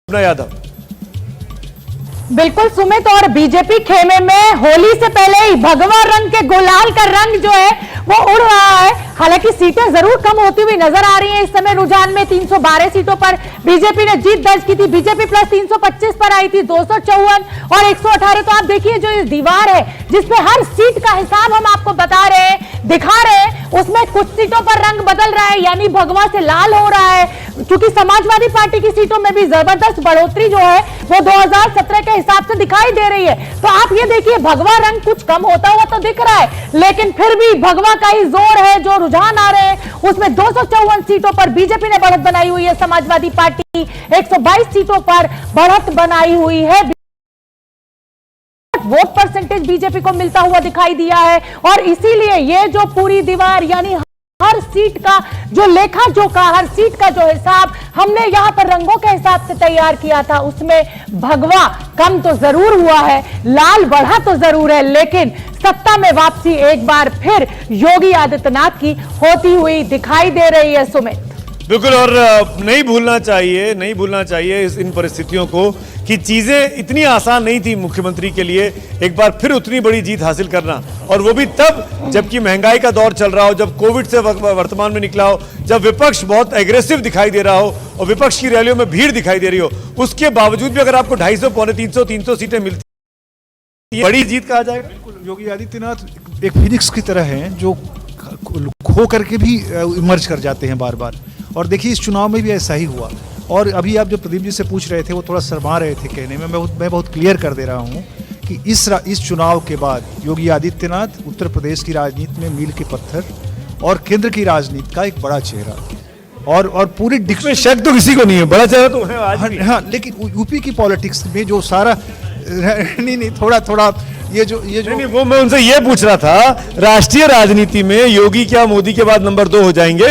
यादव। बिल्कुल सुमित, और बीजेपी खेमे में होली से पहले ही भगवा रंग के गुलाल का रंग जो है वो उड़ रहा है। हालांकि सीटें जरूर कम होती हुई नजर आ रही हैं। इस समय रुझान में 312 सीटों पर बीजेपी ने जीत दर्ज की थी। बीजेपी प्लस 325 पर आई थी, 254 और 118। तो आप देखिए जो ये दीवार है जिसपे हर सीट का हिसाब हम आपको बता रहे हैं, दिखा रहे हैं, उसमें कुछ सीटों पर रंग बदल रहा है, यानी भगवा से लाल हो रहा है। क्योंकि समाजवादी पार्टी की सीटों में भी जबरदस्त बढ़ोतरी जो है वो 2017 के हिसाब से दिखाई दे रही है। तो आप ये देखिए भगवा रंग कुछ कम होता हुआ तो दिख रहा है, लेकिन फिर भी भगवा का ही जोर है। जो रुझान आ रहे हैं उसमें 254 सीटों पर बीजेपी ने बढ़त बनाई हुई है, समाजवादी पार्टी 122 सीटों पर बढ़त बनाई हुई है। वोट परसेंटेज बीजेपी को मिलता हुआ दिखाई दिया है और इसीलिए ये जो पूरी दीवार यानी हर सीट का जो लेखा जोखा, हर सीट का जो हिसाब हमने यहां पर रंगों के हिसाब से तैयार किया था, उसमें भगवा कम तो जरूर हुआ है, लाल बढ़ा तो जरूर है, लेकिन सत्ता में वापसी एक बार फिर योगी आदित्यनाथ की होती हुई दिखाई दे रही है। सुमित, बिल्कुल, और नहीं भूलना चाहिए इन परिस्थितियों को कि चीजें इतनी आसान नहीं थी मुख्यमंत्री के लिए एक बार फिर उतनी बड़ी जीत हासिल करना, और वो भी तब जबकि महंगाई का दौर चल रहा हो, जब कोविड से वर्तमान में निकला हो, जब विपक्ष बहुत एग्रेसिव दिखाई दे रहा हो और विपक्ष की रैलियों में भीड़ दिखाई दे रही हो। उसके बावजूद भी अगर आपको 250, पौने 300 सीटें मिलती, बड़ी जीत कहा जाएगा। बिल्कुल, योगी आदित्यनाथ एक फिनिक्स की तरह हैं जो खो करके भी इमर्ज कर जाते हैं बार बार, और देखिए इस चुनाव में भी ऐसा ही हुआ। और अभी आप जो प्रदीप जी से पूछ रहे थे वो थोड़ा शर्मा रहे थे कहने में, मैं बहुत क्लियर कर दे रहा हूँ कि इस चुनाव के बाद योगी आदित्यनाथ उत्तर प्रदेश की राजनीति में मील के पत्थर और केंद्र की राजनीति का एक बड़ा चेहरा, और पूरी में शक तो किसी को नहीं है, बड़ा चेहरा तो है आज। हाँ, लेकिन यूपी की पॉलिटिक्स में जो सारा नहीं थोड़ा ये जो नहीं, वो मैं उनसे ये पूछ रहा था, राष्ट्रीय राजनीति में योगी क्या मोदी के बाद नंबर 2 हो जाएंगे?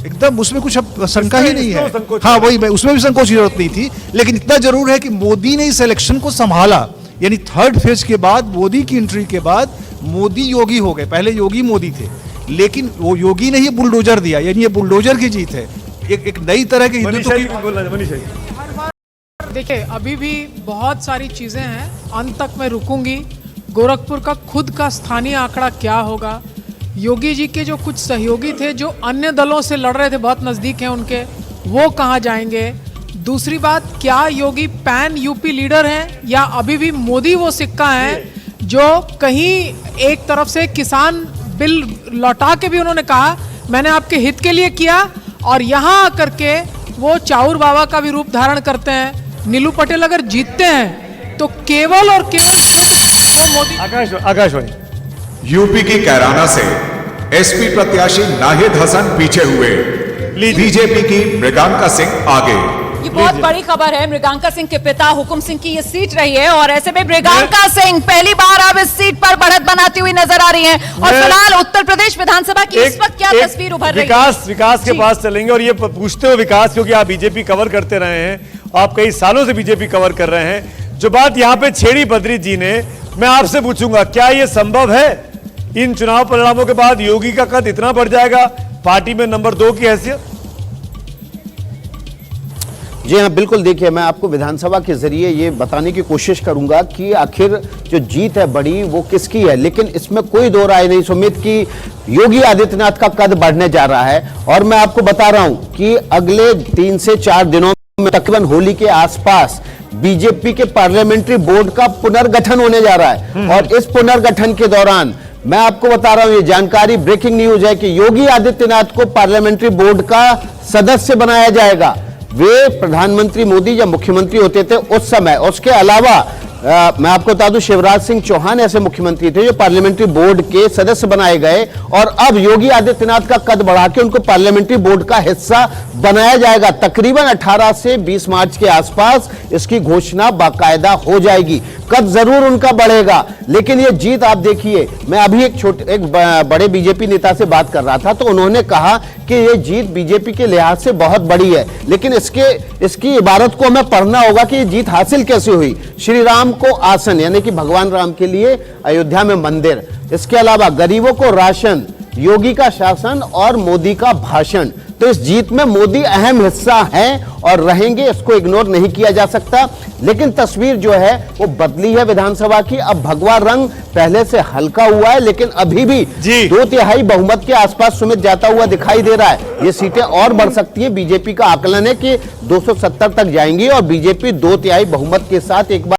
एकदम उसमें कुछ अब शंका ही नहीं है। हाँ वही, उसमें भी संकोच की जरूरत नहीं थी, लेकिन इतना जरूर है कि मोदी ने इस इलेक्शन को संभाला। यानी थर्ड फेज के बाद, मोदी की एंट्री के बाद मोदी योगी हो गए। पहले योगी मोदी थे, लेकिन वो योगी ने ही बुलडोजर दिया, यानी ये बुलडोजर की जीत है। एक नई तरह के हिंदुत्व की। देखिए अभी भी बहुत सारी चीजें हैं, अंत तक मैं रुकूंगी। गोरखपुर का खुद का स्थानीय आंकड़ा क्या होगा, योगी जी के जो कुछ सहयोगी थे जो अन्य दलों से लड़ रहे थे, बहुत नज़दीक हैं उनके, वो कहाँ जाएंगे। दूसरी बात, क्या योगी पैन यूपी लीडर हैं या अभी भी मोदी वो सिक्का है जो कहीं एक तरफ से किसान बिल लौटा के भी उन्होंने कहा मैंने आपके हित के लिए किया, और यहाँ आकर के वो चाउर बाबा का भी रूप धारण करते हैं। नीलू पटेल अगर जीतते हैं तो केवल और केवल वो मोदी। आकाशवाणी यूपी की कैराना से एसपी प्रत्याशी नाहिद हसन पीछे हुए, बीजेपी की मृगांका सिंह आगे। ये बहुत बड़ी खबर है। मृगांका सिंह के पिता हुकुम सिंह की ये सीट रही है और ऐसे में मृगांका सिंह पहली बार अब इस सीट पर बढ़त बनाती हुई नजर आ रही हैं। और फिलहाल उत्तर प्रदेश विधानसभा की इस वक्त क्या तस्वीर उभर रही है? विकास के पास चलेंगे और ये पूछते हो विकास, क्योंकि आप बीजेपी कवर करते रहे हैं, आप कई सालों से बीजेपी कवर कर रहे हैं। जो बात यहाँ पे छेड़ी बद्री जी ने, मैं आपसे पूछूंगा क्या ये संभव है इन चुनाव परिणामों के बाद योगी का कद इतना बढ़ जाएगा, पार्टी में नंबर 2 की हैसियत? जी हाँ, बिल्कुल। देखिए, मैं आपको विधानसभा के जरिए ये बताने की कोशिश करूंगा कि आखिर जो जीत है बड़ी वो किसकी है, लेकिन इसमें कोई दो राय नहीं सुमित कि योगी आदित्यनाथ का कद बढ़ने जा रहा है। और मैं आपको बता रहा हूं कि अगले 3 से 4 दिनों में तकरीबन होली के आसपास बीजेपी के पार्लियामेंट्री बोर्ड का पुनर्गठन होने जा रहा है, और इस पुनर्गठन के दौरान मैं आपको बता रहा हूं, ये जानकारी ब्रेकिंग न्यूज है कि योगी आदित्यनाथ को पार्लियामेंट्री बोर्ड का सदस्य बनाया जाएगा। वे प्रधानमंत्री मोदी जब मुख्यमंत्री होते थे उस समय, उसके अलावा मैं आपको बता दूं शिवराज सिंह चौहान ऐसे मुख्यमंत्री थे जो पार्लियामेंट्री बोर्ड के सदस्य बनाए गए, और अब योगी आदित्यनाथ का कद बढ़ा के उनको पार्लियामेंट्री बोर्ड का हिस्सा बनाया जाएगा। तकरीबन 18 से 20 मार्च के आसपास इसकी घोषणा बाकायदा हो जाएगी। कद जरूर उनका बढ़ेगा, लेकिन ये जीत आप देखिए, मैं अभी एक बड़े बीजेपी नेता से बात कर रहा था तो उन्होंने कहा कि ये जीत बीजेपी के लिहाज से बहुत बड़ी है, लेकिन इसकी इबारत को हमें पढ़ना होगा कि ये जीत हासिल कैसे हुई। श्री राम को आसन, यानी कि भगवान राम के लिए अयोध्या में मंदिर, इसके अलावा गरीबों को राशन, योगी का शासन और मोदी का भाषण, तो इस जीत में मोदी अहम हिस्सा हैं और रहेंगे, इसको इग्नोर नहीं किया जा सकता। लेकिन तस्वीर जो है वो बदली है विधानसभा की। अब भगवा रंग पहले से हल्का हुआ है, लेकिन अभी भी 2/3 बहुमत के आसपास सुमित जाता हुआ दिखाई दे रहा है। ये सीटें और बढ़ सकती हैं। बीजेपी का आकलन है कि 270 तक जाएंगी और बीजेपी 2/3 बहुमत के साथ एक बार